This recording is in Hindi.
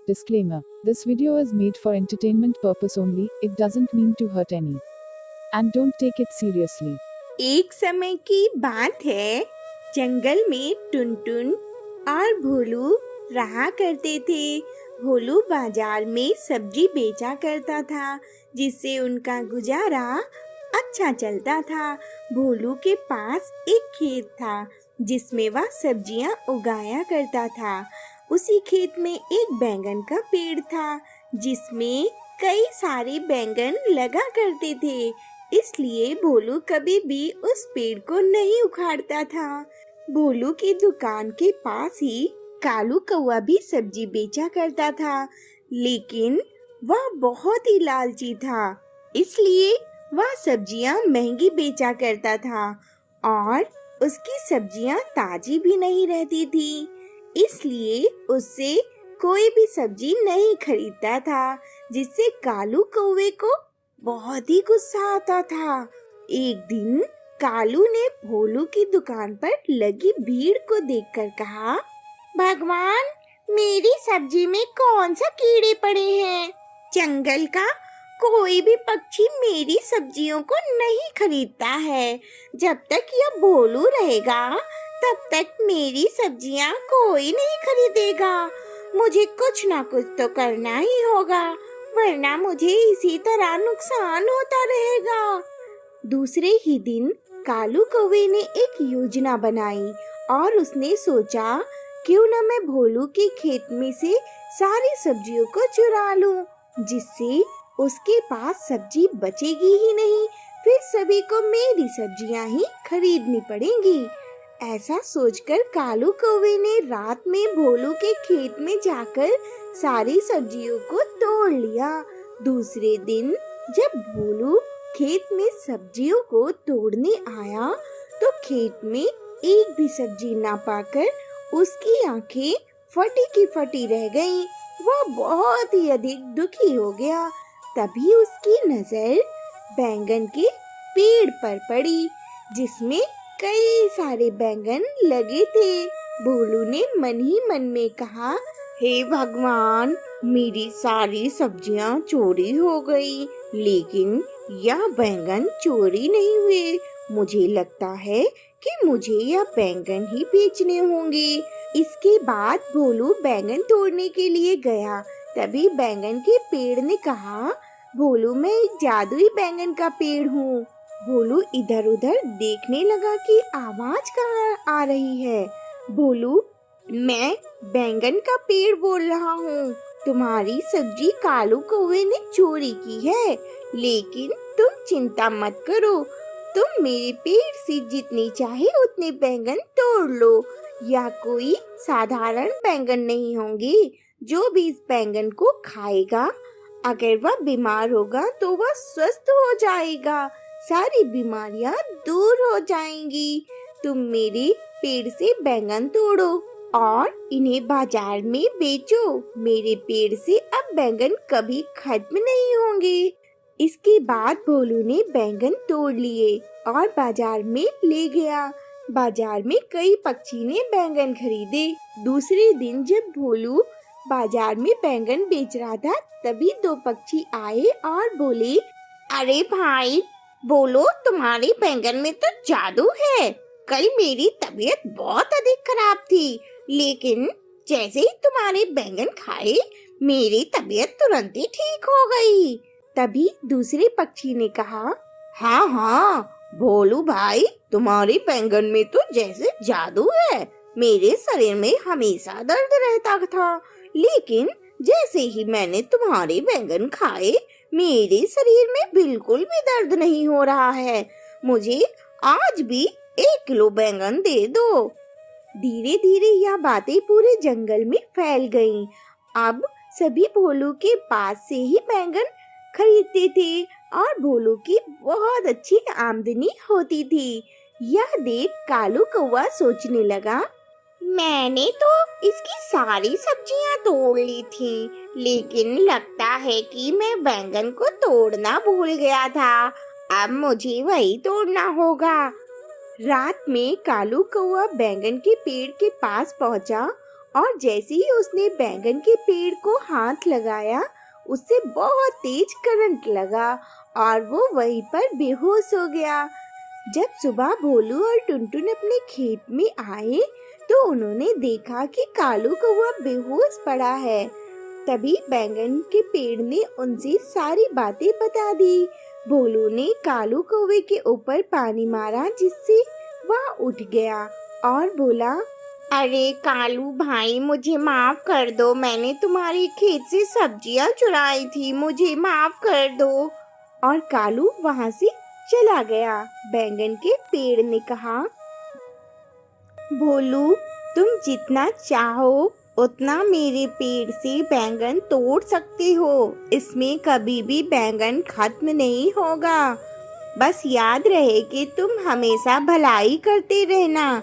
Disclaimer: This video is made for entertainment purpose only, it doesn't mean to hurt any. And don't take it seriously. एक समय की बात है, जंगल में टुनटुन और भोलू रहा करते थे। भोलू बाजार में सब्जी बेचा करता था, जिससे उनका गुजारा अच्छा चलता था। भोलू के पास एक खेत था, जिसमें वह सब्जियां उगाया करता था। उसी खेत में एक बैंगन का पेड़ था, जिसमें कई सारे बैंगन लगा करते थे। इसलिए भोलू कभी भी उस पेड़ को नहीं उखाड़ता था। भोलू की दुकान के पास ही कालू कौवा भी सब्जी बेचा करता था, लेकिन वह बहुत ही लालची था। इसलिए वह सब्जियां महंगी बेचा करता था और उसकी सब्जियां ताजी भी नहीं रहती थी। इसलिए उससे कोई भी सब्जी नहीं खरीदता था, जिससे कालू कौवे को बहुत ही गुस्सा आता था। एक दिन कालू ने भोलू की दुकान पर लगी भीड़ को देखकर कहा, भगवान, मेरी सब्जी में कौन सा कीड़े पड़े हैं? जंगल का कोई भी पक्षी मेरी सब्जियों को नहीं खरीदता है। जब तक यह भोलू रहेगा, तब तक मेरी सब्जियां कोई नहीं खरीदेगा। मुझे कुछ ना कुछ तो करना ही होगा, वरना मुझे इसी तरह नुकसान होता रहेगा। दूसरे ही दिन कालू कौवे ने एक योजना बनाई और उसने सोचा, क्यों न मैं भोलू के खेत में से सारी सब्जियों को चुरा लूं, जिससे उसके पास सब्जी बचेगी ही नहीं। फिर सभी को मेरी सब्जियां ही खरीदनी पड़ेंगी। ऐसा सोचकर कालू कौवे ने रात में भोलू के खेत में जाकर सारी सब्जियों को तोड़ लिया। दूसरे दिन जब भोलू खेत में सब्जियों को तोड़ने आया, तो खेत में एक भी सब्जी ना पाकर उसकी आंखें फटी की फटी रह गईं। वह बहुत ही अधिक दुखी हो गया। तभी उसकी नजर बैंगन के पेड़ पर पड़ी, जिसमें कई सारे बैंगन लगे थे। भोलू ने मन ही मन में कहा, हे भगवान, मेरी सारी सब्जियां चोरी हो गई, लेकिन यह बैंगन चोरी नहीं हुए। मुझे लगता है कि मुझे यह बैंगन ही बेचने होंगे। इसके बाद भोलू बैंगन तोड़ने के लिए गया। तभी बैंगन के पेड़ ने कहा, भोलू, मैं एक जादुई बैंगन का पेड़ हूँ। भोलू इधर उधर देखने लगा कि आवाज कहाँ आ रही है। भोलू, मैं बैंगन का पेड़ बोल रहा हूँ। तुम्हारी सब्जी कालू कौवे ने चोरी की है, लेकिन तुम चिंता मत करो। तुम मेरे पेड़ से जितनी चाहे उतने बैंगन तोड़ लो। यह कोई साधारण बैंगन नहीं होंगे। जो भी इस बैंगन को खाएगा, अगर वह बीमार होगा तो वह स्वस्थ हो जाएगा। सारी बीमारियां दूर हो जाएंगी। तुम मेरे पेड़ से बैंगन तोड़ो और इन्हें बाजार में बेचो। मेरे पेड़ से अब बैंगन कभी खत्म नहीं होंगे। इसके बाद भोलू ने बैंगन तोड़ लिए और बाजार में ले गया। बाजार में कई पक्षी ने बैंगन खरीदे। दूसरे दिन जब भोलू बाजार में बैंगन बेच रहा था, तभी दो पक्षी आए और बोले, अरे भाई, बोलो, तुम्हारे बैंगन में तो जादू है। कल मेरी तबीयत बहुत अधिक खराब थी, लेकिन जैसे ही तुम्हारे बैंगन खाए, मेरी तबीयत तुरंत ही ठीक हो गई। तभी दूसरे पक्षी ने कहा, हाँ हाँ भोलू भाई, तुम्हारे बैंगन में तो जैसे जादू है। मेरे शरीर में हमेशा दर्द रहता था, लेकिन जैसे ही मैंने तुम्हारे बैंगन खाए, मेरे शरीर में बिल्कुल भी दर्द नहीं हो रहा है। मुझे आज भी 1 किलो बैंगन दे दो। धीरे धीरे यह बातें पूरे जंगल में फैल गईं। अब सभी भोलू के पास से ही बैंगन खरीदते थे और भोलू की बहुत अच्छी आमदनी होती थी। यह देख कालू कौवा सोचने लगा, मैंने तो इसकी सारी सब्जियां तोड़ ली थी, लेकिन लगता है कि मैं बैंगन को तोड़ना भूल गया था। अब मुझे वही तोड़ना होगा। रात में कालू कौवा बैंगन के पेड़ के पास पहुंचा और जैसे ही उसने बैंगन के पेड़ को हाथ लगाया, उससे बहुत तेज करंट लगा और वो वहीं पर बेहोश हो गया। जब सुबह भोलू और टुनटुन अपने खेत में आए तो उन्होंने देखा कि कालू कौवा बेहोश पड़ा है। तभी बैंगन के पेड़ ने उनसे सारी बातें बता दी। भोलू ने कालू कौवे के ऊपर पानी मारा, जिससे वह उठ गया और बोला, अरे कालू भाई, मुझे माफ कर दो, मैंने तुम्हारे खेत से सब्जियां चुराई थी, मुझे माफ कर दो। और कालू वहां से चला गया। बैंगन के पेड़ ने कहा, भोलू, तुम जितना चाहो उतना मेरे पेड़ से बैंगन तोड़ सकते हो, इसमें कभी भी बैंगन खत्म नहीं होगा। बस याद रहे कि तुम हमेशा भलाई करते रहना।